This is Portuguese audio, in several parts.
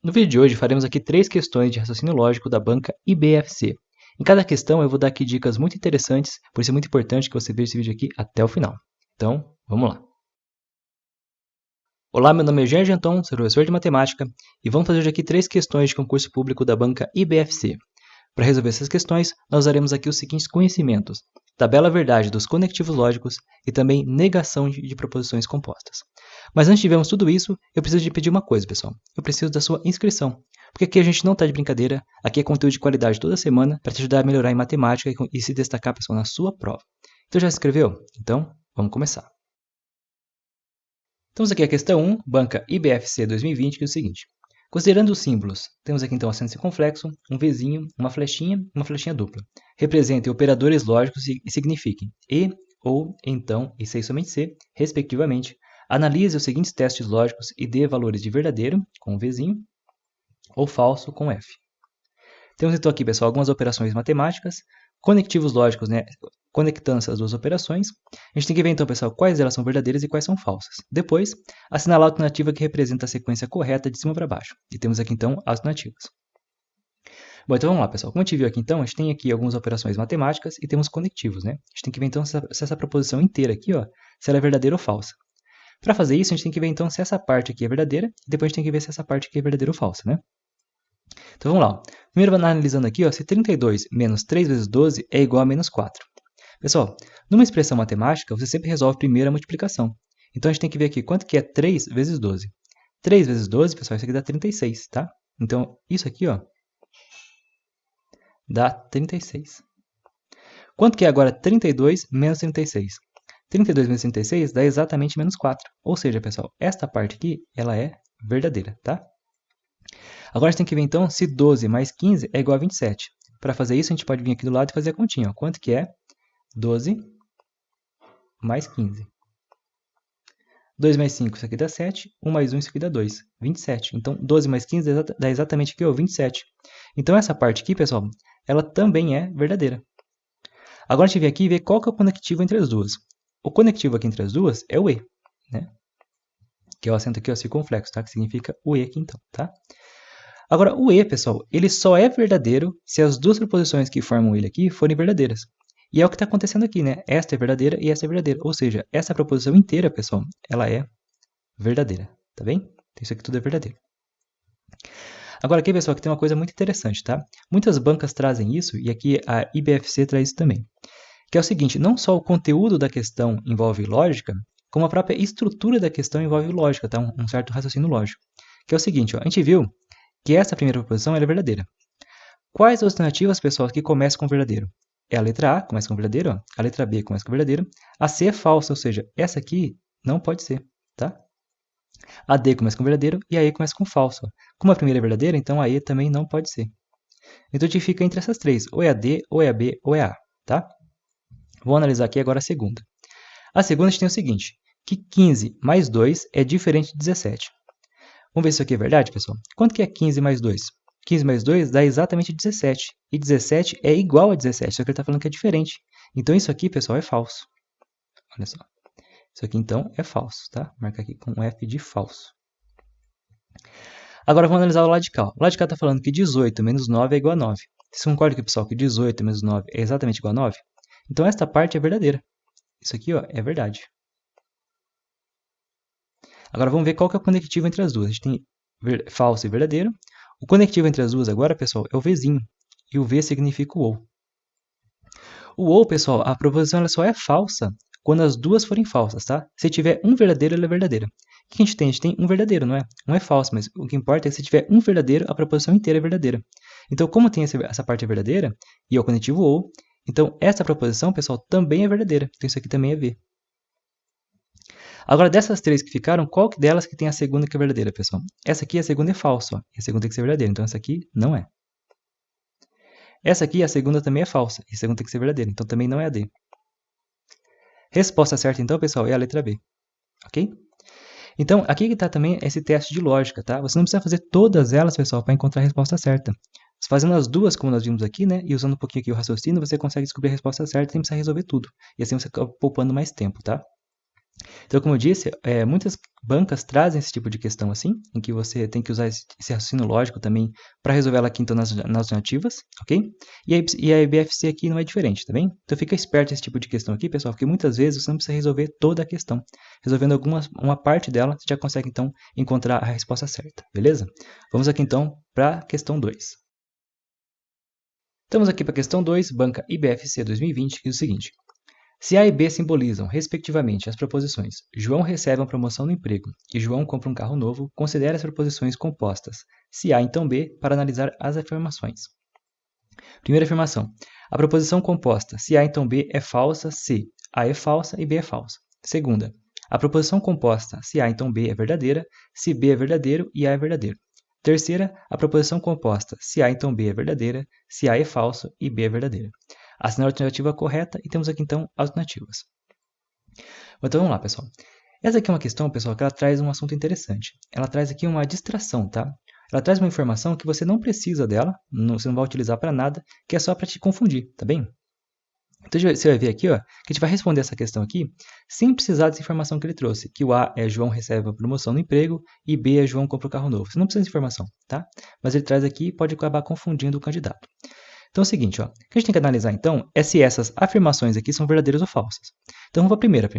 No vídeo de hoje faremos aqui 3 questões de raciocínio lógico da banca IBFC. Em cada questão eu vou dar aqui dicas muito interessantes, por isso é muito importante que você veja esse vídeo aqui até o final. Então, vamos lá. Olá, meu nome é Eugênio Genton, sou professor de matemática, e vamos fazer hoje aqui 3 questões de concurso público da banca IBFC. Para resolver essas questões, nós usaremos aqui os seguintes conhecimentos: tabela verdade dos conectivos lógicos e também negação de proposições compostas. Mas antes de vermos tudo isso, eu preciso de pedir uma coisa, pessoal. Eu preciso da sua inscrição. Porque aqui a gente não está de brincadeira, aqui é conteúdo de qualidade toda semana para te ajudar a melhorar em matemática e se destacar, pessoal, na sua prova. Então já se inscreveu? Então, vamos começar. Temos aqui a questão 1, banca IBFC 2020, que é o seguinte. Considerando os símbolos, temos aqui então acento circunflexo, um Vzinho, uma flechinha dupla. Representem operadores lógicos e signifiquem e, ou, então e se somente se, respectivamente. Analise os seguintes testes lógicos e dê valores de verdadeiro, com um Vzinho, ou falso, com F. Temos então aqui, pessoal, algumas operações matemáticas, conectivos lógicos, né, conectando essas duas operações. A gente tem que ver então, pessoal, quais delas são verdadeiras e quais são falsas. Depois, assinalar a alternativa que representa a sequência correta de cima para baixo. E temos aqui então as alternativas. Bom, então vamos lá, pessoal. Como a gente viu aqui então, a gente tem aqui algumas operações matemáticas e temos conectivos, né? A gente tem que ver então se essa proposição inteira aqui, ó, se ela é verdadeira ou falsa. Para fazer isso, a gente tem que ver então se essa parte aqui é verdadeira e depois a gente tem que ver se essa parte aqui é verdadeira ou falsa, né? Então vamos lá. Primeiro analisando aqui, ó, se 32 menos 3 vezes 12 é igual a menos 4. Pessoal, numa expressão matemática, você sempre resolve primeiro a multiplicação. Então a gente tem que ver aqui quanto que é 3 vezes 12. 3 vezes 12, pessoal, isso aqui dá 36, tá? Então isso aqui, ó, dá 36. Quanto que é agora 32 menos 36? 32 menos 36 dá exatamente menos 4. Ou seja, pessoal, esta parte aqui, ela é verdadeira, tá? Agora a gente tem que ver então se 12 mais 15 é igual a 27. Para fazer isso, a gente pode vir aqui do lado e fazer a continha. Ó. Quanto que é 12 mais 15? 2 mais 5, isso aqui dá 7. 1 mais 1, isso aqui dá 2. 27. Então, 12 mais 15 dá exatamente aqui, ó, 27. Então, essa parte aqui, pessoal, ela também é verdadeira. Agora a gente vem aqui e vê qual que é o conectivo entre as duas. O conectivo aqui entre as duas é o E, né? Que é o acento aqui, ó, circunflexo, tá? Que significa o E aqui então, tá? Agora, o E, pessoal, ele só é verdadeiro se as duas proposições que formam ele aqui forem verdadeiras. E é o que está acontecendo aqui, né? Esta é verdadeira e esta é verdadeira. Ou seja, essa proposição inteira, pessoal, ela é verdadeira, tá bem? Então, isso aqui tudo é verdadeiro. Agora aqui, pessoal, aqui tem uma coisa muito interessante, tá? Muitas bancas trazem isso e aqui a IBFC traz isso também. Que é o seguinte, não só o conteúdo da questão envolve lógica, como a própria estrutura da questão envolve lógica, tá? Um certo raciocínio lógico. Que é o seguinte, ó, a gente viu que essa primeira proposição é verdadeira. Quais as alternativas, pessoal, que começam com verdadeiro? É a letra A, começa com verdadeiro, ó. A letra B começa com verdadeiro, a C é falsa, ou seja, essa aqui não pode ser, tá? A D começa com verdadeiro e a E começa com falso. Como a primeira é verdadeira, então a E também não pode ser. Então a gente fica entre essas três, ou é a D, ou é a B, ou é a A, tá? Vou analisar aqui agora a segunda. A segunda a gente tem o seguinte, que 15 mais 2 é diferente de 17. Vamos ver se isso aqui é verdade, pessoal? Quanto que é 15 mais 2? 15 mais 2 dá exatamente 17. E 17 é igual a 17, só que ele está falando que é diferente. Então isso aqui, pessoal, é falso. Olha só. Isso aqui, então, é falso, tá? Marca aqui com F de falso. Agora vamos analisar o lado de cá. O lado de cá está falando que 18 menos 9 é igual a 9. Vocês concordam aqui, pessoal, que 18 menos 9 é exatamente igual a 9? Então esta parte é verdadeira. Isso aqui, ó, é verdade. Agora vamos ver qual que é o conectivo entre as duas. A gente tem falso e verdadeiro. O conectivo entre as duas agora, pessoal, é o Vzinho. E o V significa o ou. O ou, pessoal, a proposição ela só é falsa quando as duas forem falsas, tá? Se tiver um verdadeiro, ela é verdadeira. O que a gente tem? A gente tem um verdadeiro, não é? Um é falso, mas o que importa é que se tiver um verdadeiro, a proposição inteira é verdadeira. Então, como tem essa parte é verdadeira, e é o conectivo ou, então essa proposição, pessoal, também é verdadeira. Então isso aqui também é V. Agora, dessas três que ficaram, qual delas que tem a segunda que é verdadeira, pessoal? Essa aqui, a segunda é falsa, ó, e a segunda tem que ser verdadeira, então essa aqui não é. Essa aqui, a segunda também é falsa, e a segunda tem que ser verdadeira, então também não é a D. Resposta certa, então, pessoal, é a letra B, ok? Então, aqui que está também esse teste de lógica, tá? Você não precisa fazer todas elas, pessoal, para encontrar a resposta certa. Fazendo as duas, como nós vimos aqui, né, e usando um pouquinho aqui o raciocínio, você consegue descobrir a resposta certa sem precisar resolver tudo. E assim você acaba poupando mais tempo, tá? Então, como eu disse, muitas bancas trazem esse tipo de questão assim, em que você tem que usar esse raciocínio lógico também para resolver ela aqui então nas alternativas, ok? E a IBFC aqui não é diferente, tá bem? Então fica esperto nesse tipo de questão aqui, pessoal, porque muitas vezes você não precisa resolver toda a questão. Resolvendo uma parte dela, você já consegue então encontrar a resposta certa, beleza? Vamos aqui então para a questão 2. Estamos aqui para a questão 2, banca IBFC 2020, que diz o seguinte: se A e B simbolizam, respectivamente, as proposições João recebe uma promoção no emprego e João compra um carro novo, considere as proposições compostas, se A então B, para analisar as afirmações. Primeira afirmação. A proposição composta, se A então B, é falsa se A é falsa e B é falsa. Segunda. A proposição composta, se A então B, é verdadeira, se B é verdadeiro e A é verdadeiro. Terceira, a proposição composta, se A então B é verdadeira, se A é falso e B é verdadeira. Assinar a alternativa correta e temos aqui então alternativas. Então vamos lá, pessoal. Essa aqui é uma questão, pessoal, que ela traz um assunto interessante. Ela traz aqui uma distração, tá? Ela traz uma informação que você não precisa dela, você não vai utilizar para nada, que é só para te confundir, tá bem? Então você vai ver aqui, ó, que a gente vai responder essa questão aqui sem precisar dessa informação que ele trouxe, que o A é João recebe a promoção no emprego e B é João compra o carro novo. Você não precisa dessa informação, tá? Mas ele traz aqui e pode acabar confundindo o candidato. Então é o seguinte, ó, o que a gente tem que analisar então é se essas afirmações aqui são verdadeiras ou falsas. Então vamos para a primeira.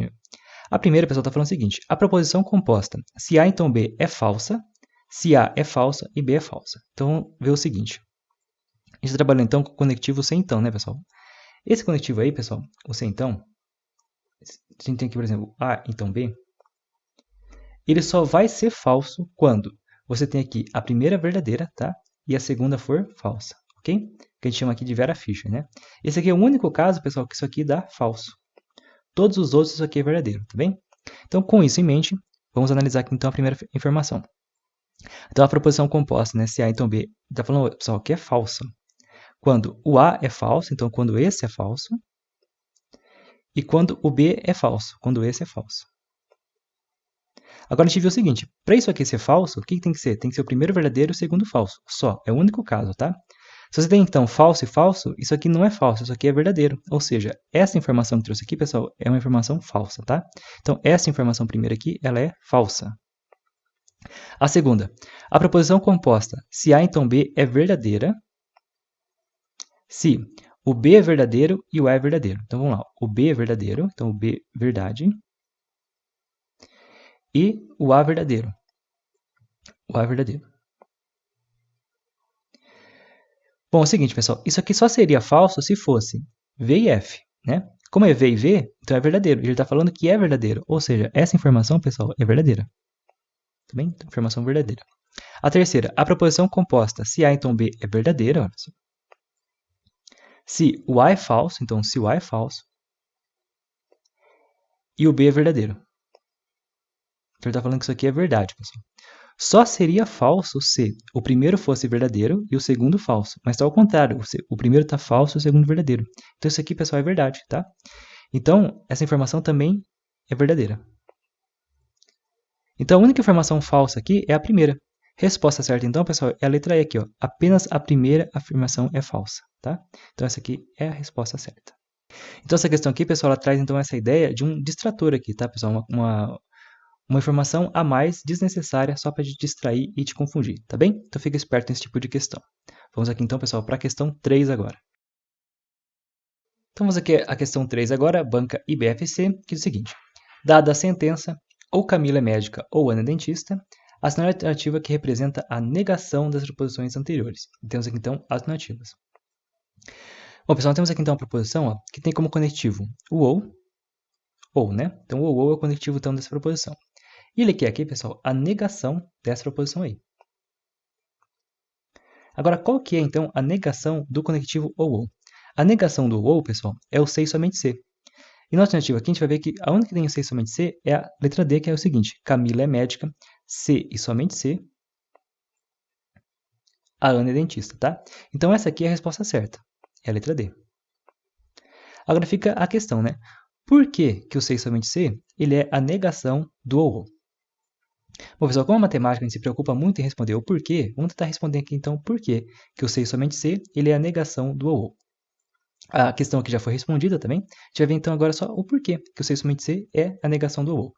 A primeira, pessoal, está falando o seguinte: a proposição composta, se A então B é falsa, se A é falsa e B é falsa. Então vamos ver o seguinte. A gente está trabalhando então com o conectivo sem então, né, pessoal? Esse conectivo aí, pessoal, o sem então, a gente tem aqui, por exemplo, A então B, ele só vai ser falso quando você tem aqui a primeira verdadeira, tá? E a segunda for falsa, ok? Que a gente chama aqui de Vera Fischer, né? Esse aqui é o único caso, pessoal, que isso aqui dá falso. Todos os outros, isso aqui é verdadeiro, tá bem? Então, com isso em mente, vamos analisar aqui então a primeira informação. Então, a proposição composta, né, se A então B, está falando, pessoal, que é falsa. Quando o A é falso, então quando esse é falso, e quando o B é falso, quando esse é falso. Agora a gente viu o seguinte, para isso aqui ser falso, o que tem que ser? Tem que ser o primeiro verdadeiro e o segundo falso, só, é o único caso, tá? Se você tem então falso e falso, isso aqui não é falso, isso aqui é verdadeiro. Ou seja, essa informação que eu trouxe aqui, pessoal, é uma informação falsa, tá? Então, essa informação primeira aqui, ela é falsa. A segunda, a proposição composta, se A então B é verdadeira, se o B é verdadeiro e o A é verdadeiro. Então, vamos lá, o B é verdadeiro, então o B é verdade, e o A é verdadeiro. O A é verdadeiro. Bom, é o seguinte, pessoal, isso aqui só seria falso se fosse V e F, né? Como é V e V, então é verdadeiro. Ele está falando que é verdadeiro, ou seja, essa informação, pessoal, é verdadeira. Tá bem? Então, informação verdadeira. A terceira, a proposição composta, se A então B é verdadeira, olha só. Se o A é falso, então se o A é falso, e o B é verdadeiro. Então ele está falando que isso aqui é verdade, pessoal. Só seria falso se o primeiro fosse verdadeiro e o segundo falso. Mas está ao contrário, o primeiro está falso e o segundo verdadeiro. Então isso aqui, pessoal, é verdade, tá? Então, essa informação também é verdadeira. Então, a única informação falsa aqui é a primeira. Resposta certa, então, pessoal, é a letra E aqui, ó. Apenas a primeira afirmação é falsa, tá? Então, essa aqui é a resposta certa. Então, essa questão aqui, pessoal, ela traz, então, essa ideia de um distrator aqui, tá, pessoal? Uma informação a mais desnecessária só para te distrair e te confundir, tá bem? Então, fica esperto nesse tipo de questão. Vamos aqui, então, pessoal, para a questão 3 agora. Então, vamos aqui a questão 3 agora, banca IBFC, que diz o seguinte. Dada a sentença, ou Camila é médica ou Ana é dentista, assinar a alternativa que representa a negação das proposições anteriores. E temos aqui, então, as alternativas. Bom, pessoal, temos aqui, então, a proposição ó, que tem como conectivo o ou, né? Então, o ou é o conectivo, então, dessa proposição. E ele quer aqui, pessoal, a negação dessa proposição aí. Agora, qual que é, então, a negação do conectivo ou? A negação do ou, pessoal, é o C e somente C. E na alternativa aqui, a gente vai ver que a única que tem o C e somente C é a letra D, que é o seguinte. Camila é médica, C e somente C. A Ana é dentista, tá? Então, essa aqui é a resposta certa. É a letra D. Agora fica a questão, né? Por que o C e somente C, ele é a negação do ou? Bom, pessoal, como a matemática a gente se preocupa muito em responder o porquê, vamos tentar responder aqui, então, por que o C e somente C, ele é a negação do ou. A questão aqui já foi respondida também. A gente vai ver então agora só o porquê que o 6 somente C é a negação do ou.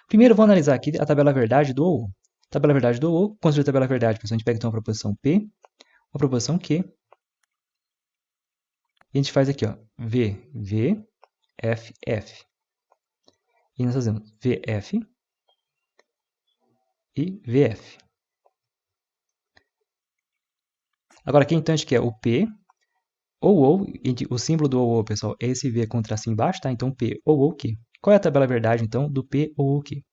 Primeiro, vou analisar aqui a tabela verdade do ou. Tabela verdade do ou, construir a tabela verdade, pessoal, a gente pega então a proposição P, a proposição Q, e a gente faz aqui, ó, V, V, F, F. E nós fazemos VF e VF. Agora aqui então a gente quer o P ou, o símbolo do ou, pessoal, é esse V com tracinho embaixo, tá? Então P ou Q. Qual é a tabela verdade então do P ou Q?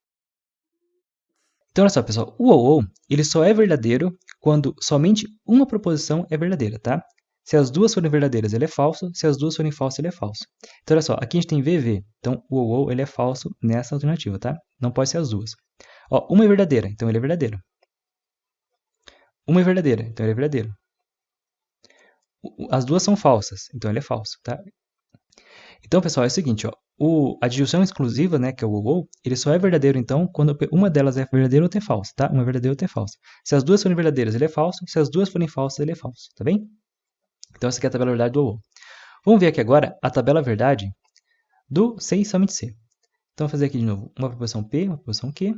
Então olha só, pessoal, o ou ele só é verdadeiro quando somente uma proposição é verdadeira, tá? Se as duas forem verdadeiras, ele é falso. Se as duas forem falsas, ele é falso. Então olha só, aqui a gente tem VV. Então o ou ele é falso nessa alternativa, tá? Não pode ser as duas. Ó, uma é verdadeira, então ele é verdadeiro. Uma é verdadeira, então ele é verdadeiro. As duas são falsas, então ele é falso, tá? Então, pessoal, é o seguinte, ó, a disjunção exclusiva, né, que é o ou, ele só é verdadeiro, então, quando uma delas é verdadeira ou outra é falsa, tá? Uma é verdadeira ou outra é falsa. Se as duas forem verdadeiras, ele é falso. Se as duas forem falsas, ele é falso, tá bem? Então, essa aqui é a tabela verdade do ou. Vamos ver aqui agora a tabela verdade do 6 somente C. Então, vou fazer aqui de novo uma proposição P, uma proposição Q. A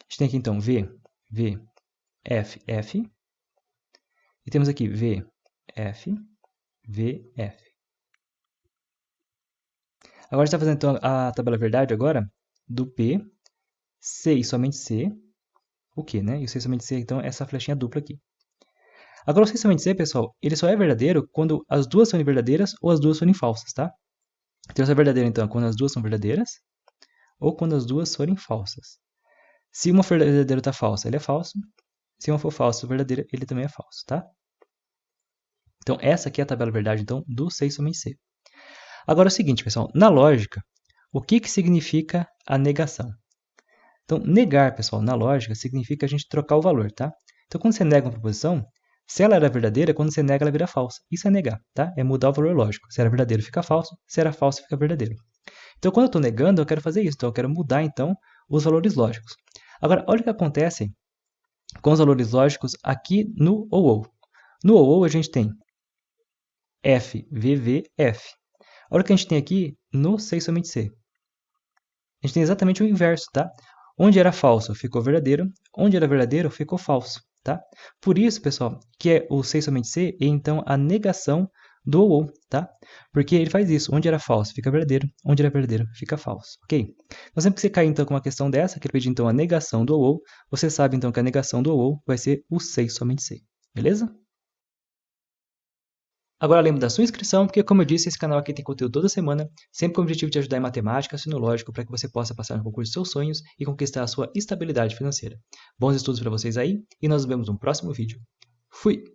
gente tem aqui, então, V, V, F, F. E temos aqui V, F, V, F. Agora a gente está fazendo então a tabela verdade agora do P, C e somente C, o Q, né? E o C somente C, então, é essa flechinha dupla aqui. Agora o C somente C, pessoal, ele só é verdadeiro quando as duas forem verdadeiras ou as duas forem falsas, tá? Então isso é verdadeiro, então, quando as duas são verdadeiras ou quando as duas forem falsas. Se uma for verdadeira ou está falsa, ele é falso. Se uma for falsa ou verdadeira, ele também é falso, tá? Então essa aqui é a tabela verdade, então, do 6 somente C. Agora é o seguinte, pessoal, na lógica, o que significa a negação? Então, negar, pessoal, na lógica, significa a gente trocar o valor, tá? Então, quando você nega uma proposição, se ela era verdadeira, quando você nega, ela vira falsa. Isso é negar, tá? É mudar o valor lógico. Se era verdadeiro, fica falso. Se era falso, fica verdadeiro. Então, quando eu estou negando, eu quero fazer isso. Então, eu quero mudar, então, os valores lógicos. Agora, olha o que acontece com os valores lógicos aqui no ou. No ou, a gente tem F, V, V, F. Olha o que a gente tem aqui no 6 somente C. A gente tem exatamente o inverso, tá? Onde era falso, ficou verdadeiro. Onde era verdadeiro, ficou falso, tá? Por isso, pessoal, que é o 6 somente C, e então a negação do ou, tá? Porque ele faz isso. Onde era falso, fica verdadeiro. Onde era verdadeiro, fica falso, ok? Então, sempre que você cair, então, com uma questão dessa, que ele pedir, então, a negação do ou, você sabe, então, que a negação do ou vai ser o 6 somente C, beleza? Agora lembre da sua inscrição, porque como eu disse, esse canal aqui tem conteúdo toda semana, sempre com o objetivo de te ajudar em matemática, sinológico, para que você possa passar no concurso dos seus sonhos e conquistar a sua estabilidade financeira. Bons estudos para vocês aí, e nós nos vemos no próximo vídeo. Fui!